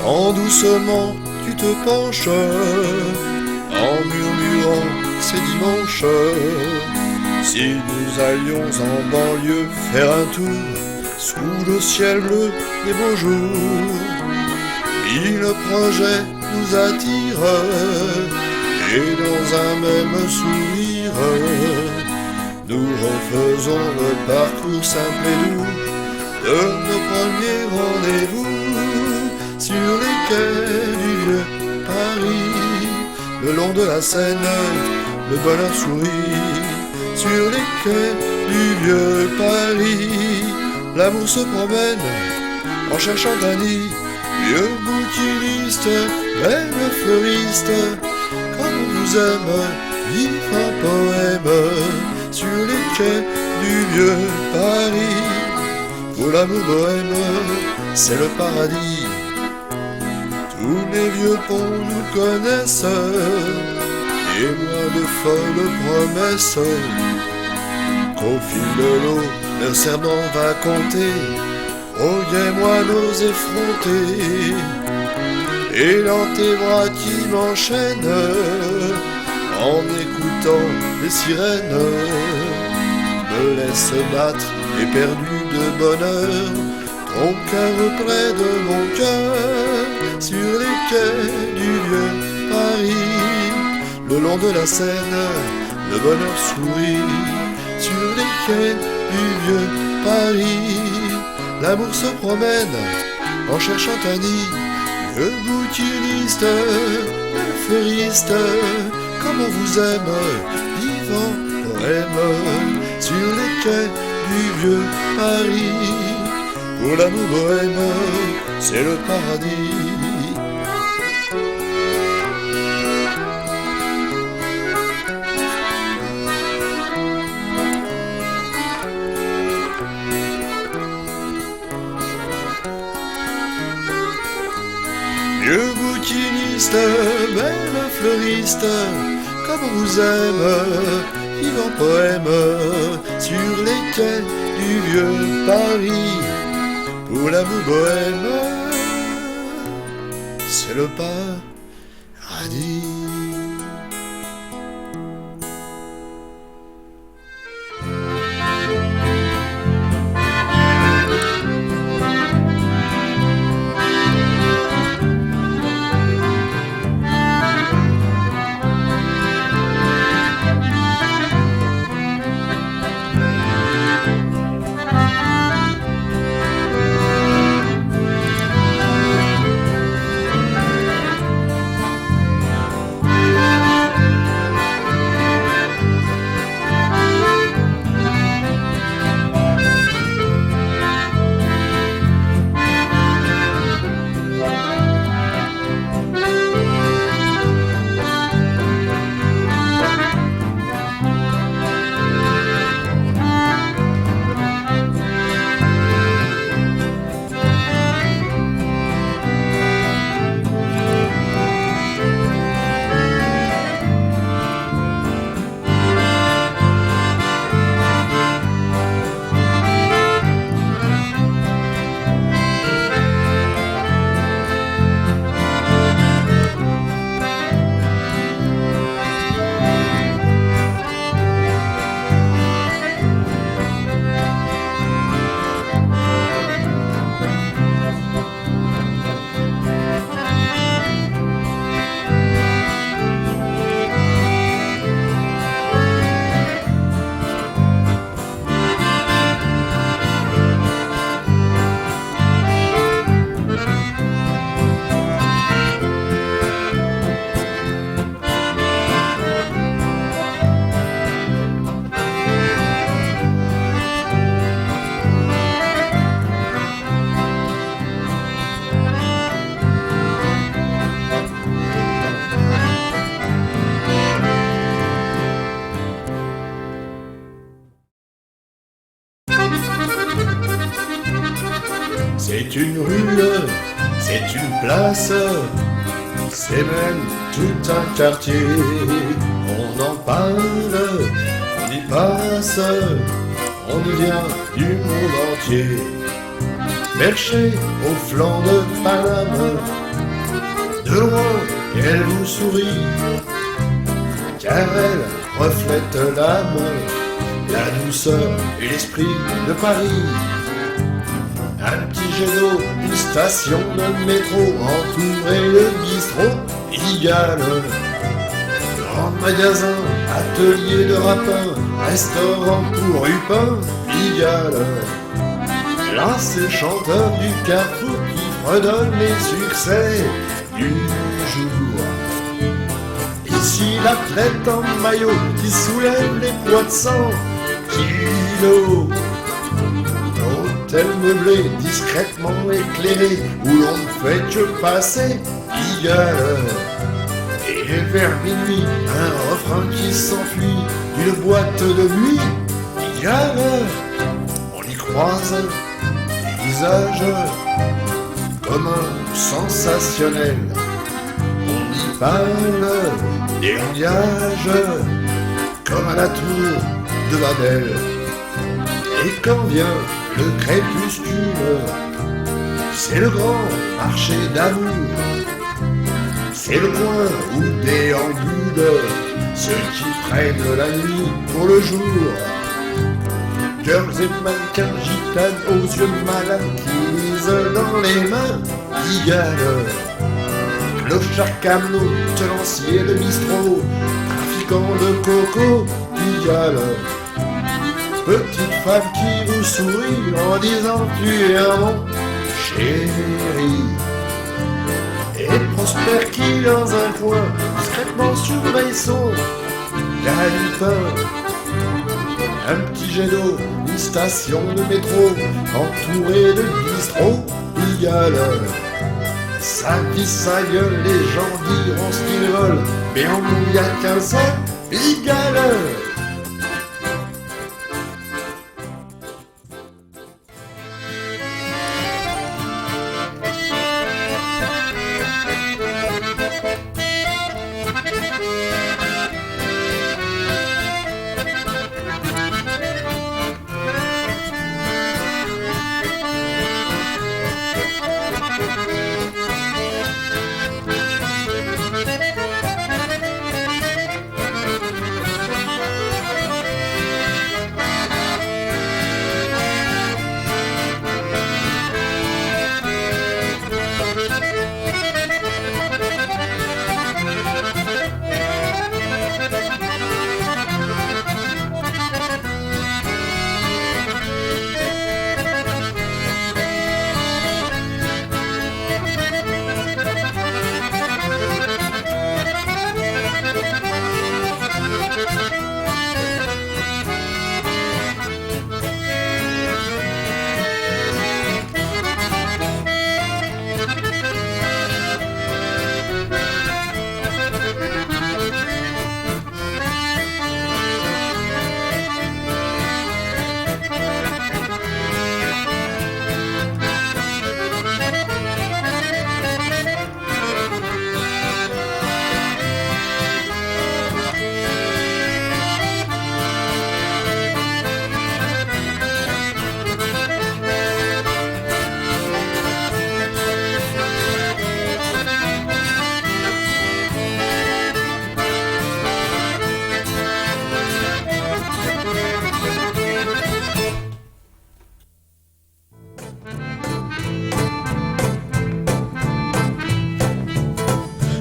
Quand doucement tu te penches, en murmurant c'est dimanche, si nous allions en banlieue faire un tour, sous le ciel bleu des beaux jours, mille projets nous attirent, et dans un même sourire, nous refaisons le parcours simple et doux de nos premiers rendez-vous sur les quais du vieux Paris. Le long de la Seine, le bonheur sourit. Sur les quais du vieux Paris, l'amour se promène en cherchant un nid. Vieux bouquiniste, belle fleuriste, comme on vous aime, vive un poème sur les quais du vieux Paris. Pour l'amour bohème, c'est le paradis. Tous les vieux ponts nous connaissent, et moins de folles promesses, qu'au fil de l'eau, le serment va compter. Oh, moi nos effrontés, et dans tes bras qui m'enchaînent, en écoutant les sirènes, me laisse battre éperdu de bonheur, ton cœur près de mon cœur, sur les quais du vieux Paris. Le long de la Seine, le bonheur sourit, sur les quais du vieux Paris. L'amour se promène en cherchant un nid. Vieux bouquiniste, belle fleuriste, comme on vous aime, vivant poème sur les quais du vieux Paris. Pour l'amour bohème, c'est le paradis. Vieux bouquiniste, belle fleuriste, comme on vous aime, vivant poème sur les quais du vieux Paris. Pour l'amour bohème, c'est le paradis. C'est une rue, c'est une place, c'est même tout un quartier. On en parle, on y passe, on y vient du monde entier. Perché au flanc de Paname, De loin, elle vous sourit, car elle reflète l'âme, la douceur et l'esprit de Paris. Un petit jet d'eau, une station de métro, entouré de bistrot, Pigalle. Grand magasin, atelier de rapin, restaurant pour Rupin, Pigalle. Là, c'est le chanteur du Carrefour qui fredonne les succès du jour. Ici, l'athlète en maillot qui soulève les poids de 100 kilos. Hôtel meublé, discrètement éclairé, où l'on ne fait que passer, Pigalle. Et vers minuit, un refrain qui s'enfuit d'une boîte de nuit, Pigalle. On y croise des visages communs, sensationnels. On y parle des langages comme à la tour de Babel. Et quand vient le crépuscule, c'est le grand marché d'amour. C'est le coin où déambulent ceux qui prennent la nuit pour le jour. Girls et mannequins gitanes aux yeux malins qui lisent dans les mains, Pigalle. Clochard camelot, tenancier de bistrot, trafiquant de coco, Pigalle. Petite femme qui vous sourit en disant tu es un mon chéri. Et Prosper qui dans un coin discrètement surveille son gagne-pain. Un petit jet d'eau, une station de métro, entourée de bistrot, Pigalle. Ça dit sa gueule, les gens diront ce qu'ils veulent, mais en nous y a qu'un seul, Pigalle.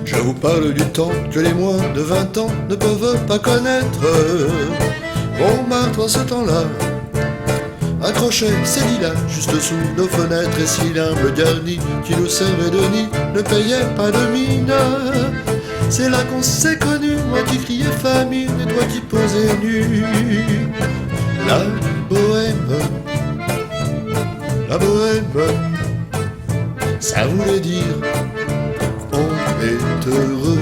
Je vous parle du temps que les moins de 20 ans ne peuvent pas connaître. Montmartre en ce temps-là accrochait ses lilas juste sous nos fenêtres, et si l'humble garni qui nous servait de nid ne payait pas de mine, c'est là qu'on s'est connus, moi qui criais famine et toi qui posais nu. La bohème, ça voulait dire on est heureux.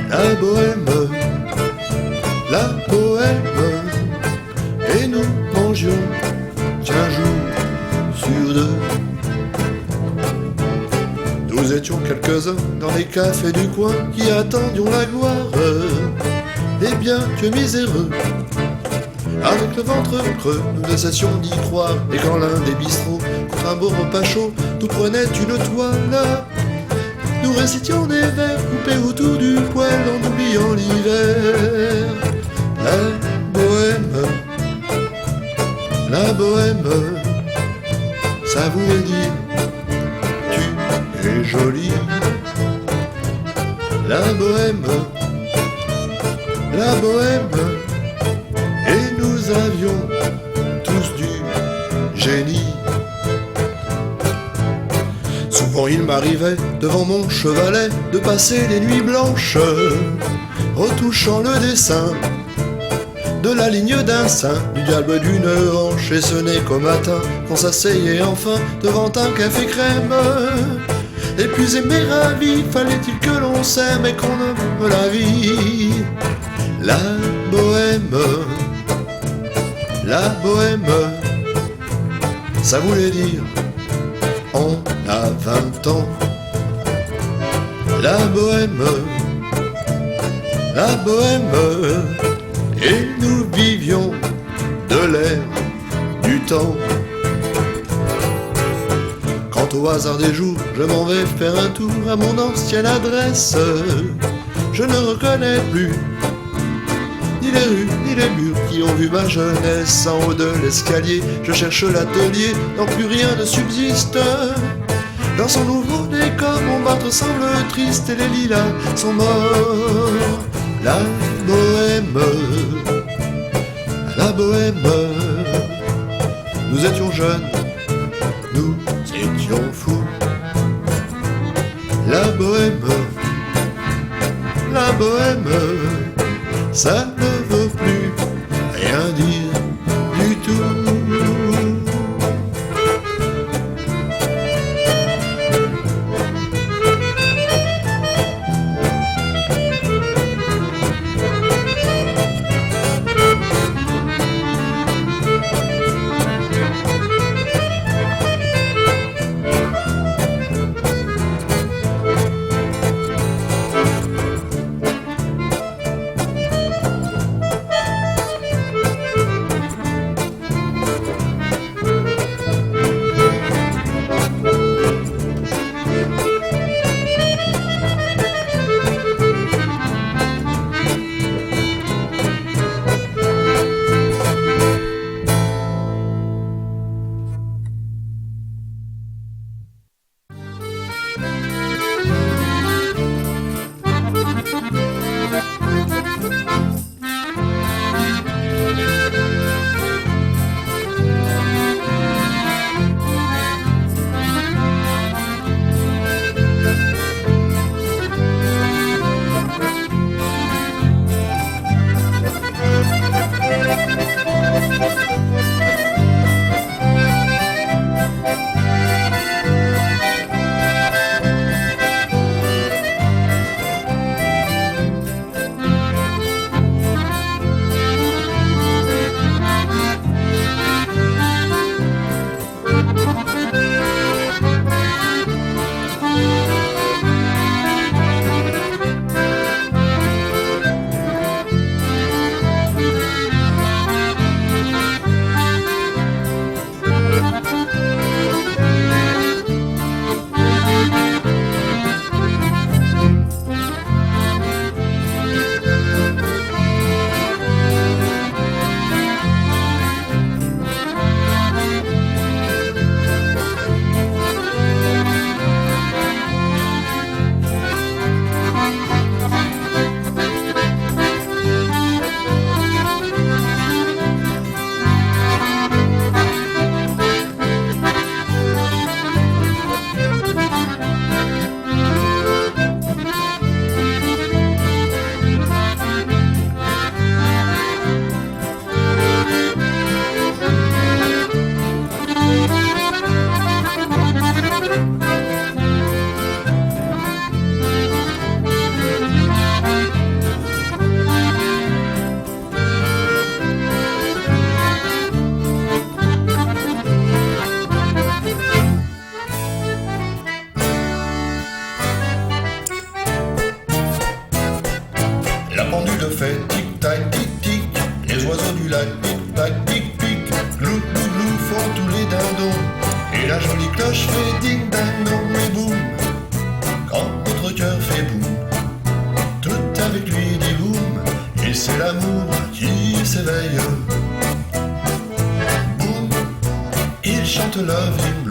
La bohème, et nous mangions qu'un jour sur deux. Nous étions quelques-uns dans les cafés du coin qui attendions la gloire. Et bien que miséreux, avec le ventre creux, nous ne cessions d'y croire. Et quand l'un des bistrots, contre un beau repas chaud, nous prenait une toile, nous récitions des vers coupés autour du poêle en oubliant l'hiver. La bohème, ça voulait dire tu es jolie. La bohème, et nous avions tous du génie. Souvent il m'arrivait devant mon chevalet de passer des nuits blanches, retouchant le dessin de la ligne d'un sein, du diable d'une hanche. Et ce n'est qu'au matin qu'on s'asseyait enfin devant un café crème. Épuisé mais ravi, fallait-il que l'on s'aime et qu'on aime la vie. La bohème, ça voulait dire on a 20 ans. La bohème, et nous vivions de l'air du temps. Quant au hasard des jours, je m'en vais faire un tour à mon ancienne adresse. Je ne reconnais plus ni les rues, ni les murs qui ont vu ma jeunesse. En haut de l'escalier, je cherche l'atelier, non plus rien ne subsiste. Dans son nouveau décor, Montmartre semble triste et les lilas sont morts. La bohème, nous étions jeunes, nous étions fous. La bohème, ça ne veut plus rien dire du tout. Et la jolie cloche fait ding dang dong et boum. Quand notre s'éveille. Où il chante l'œuvre du